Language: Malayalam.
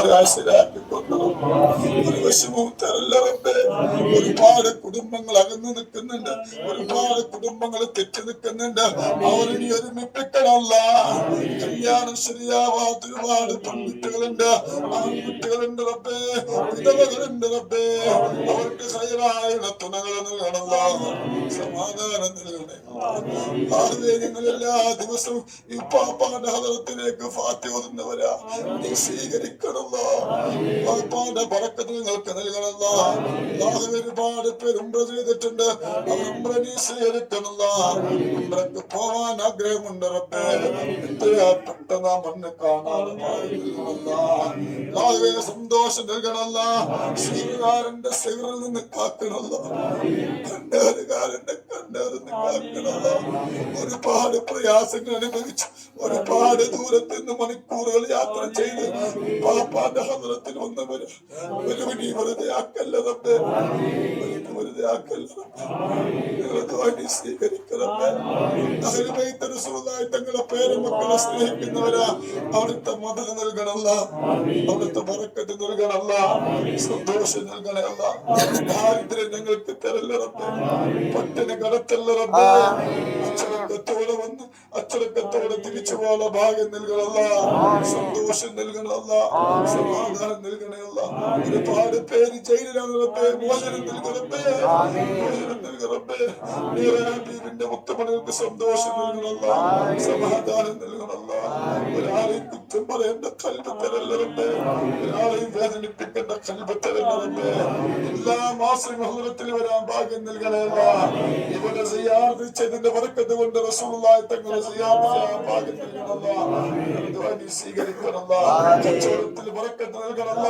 ഒരു വിഷമവും തരല്ല റബ്ബേ. ഒരുപാട് കുടുംബങ്ങൾ അകന്നു നിൽക്കുന്നുണ്ട്, ഒരുപാട് കുടുംബങ്ങൾ തെറ്റി നിൽക്കുന്നുണ്ട്. അവരിനി ഒരുമിപ്പിക്കണമല്ല. കല്യാണം ശരിയാവാത്ത ഒരുപാട് പെൺകുട്ടികളുണ്ട്, ആൺകുട്ടികളുണ്ട് റബ്ബേ, വിധവകളുണ്ട് റബ്ബേ. അവർക്ക് ഹൈറായ തുണകൾ നൽകണമല്ല, സമാധാനം നൽകണേ. ഞങ്ങൾ എല്ലാ ദിവസവും ഈ പാപ്പാന്റെ ഹദറത്തിലേക്ക് ഫാത്തിഹ ഓതുന്നവരാ. നീ സ്വീകരിക്കണമല്ലോ. പാപ്പാന്റെ ബറക്കത്ത് നിങ്ങൾക്ക് നൽകണമല്ലോ. ഒരുപാട് പേര് ഉംറ ചെയ്തിട്ടുണ്ട്, ഉംറ നീ സ്വീകരിക്കണമല്ലോ. ഉംറക്ക് പോവാൻ ആഗ്രഹമുണ്ട് റബ്ബേ. എത്രയാ പെട്ടെന്ന് ആ മണ്ണ് കാണാതെ സന്തോഷം നൽകണമല്ലോ. സ്വീകാരന്റെ സിഗറിൽ നിന്ന് കാക്കണമല്ലോ, കണ്ണേറുകാരന്റെ കണ്ണേറിൽ നിന്ന് കാക്കണമല്ലോ. ഒരുപാട് പ്രയാസങ്ങൾ അനുഭവിച്ചു, ഒരുപാട് ദൂരത്ത് നിന്ന് മണിക്കൂറുകൾ യാത്ര ചെയ്ത് പാപ്പാന്റെ ഹദറത്തിൽ വന്നവര് ഒരു നീ വെറുതെ ആക്കല്ല റബ്ബേ, വെറുതെ ആക്കല്ല റബ്ബേ. സ്വീകരിക്കണമേ. തങ്ങളുടെ പേരമക്കളെ സ്നേഹിക്കുന്നവരാ. അവിടുത്തെ മദത് നൽകണമല്ല, അവിടുത്തെ ബറക്കത്ത് നൽകണമല്ല, സന്തോഷം നൽകണമല്ല. ദാരിദ്ര്യം ഞങ്ങൾക്ക് തരല്ല റബ്ബേ, പട്ടിണി കടത്തല്ല റബ്ബേ. അച്ചടക്കത്തോടെ വന്ന് അച്ചടക്കത്തോടെ തിരിച്ചു പോകാനുള്ള ഭാഗ്യം നൽകണമല്ല, സന്തോഷം നൽകണമല്ല, സമാധാനം നൽകണമല്ല. ഒരുപാട് പേര് ജയിലിലാണ് റബ്ബേ, മോചനം നൽകണമേ, മോചനം നൽകണമേ. ഹബീബിന്റെ മുത്തമണങ്ങൾക്ക് സന്തോഷം നൽകണമല്ല, സമാധാനം നൽകണമല്ല. ഒരാളെയും കുറ്റം പറയേണ്ട കൽബ് തരല്ല റബ്ബേ, ഒരാളെയും വേദനിപ്പിക്കേണ്ട കൽബ് തരല്ല റബ്ബേ. എല്ലാ മാസവും ഹദറത്തിൽ വരാൻ ഭാഗ്യം നൽകണമല്ല. ഇവിടെ സിയാറത്ത് ചെയ്തതിന്റെ ബറക്കത്ത് കൊണ്ട് റസൂലുള്ളാഹി തങ്ങളെ സിയാറത്ത് ചെയ്യാൻ ഭാഗ്യം നൽകണമല്ല. സ്വീകരിക്കണമല്ല. കച്ചവടത്തിൽ ബറക്കത്ത് നൽകണമല്ല.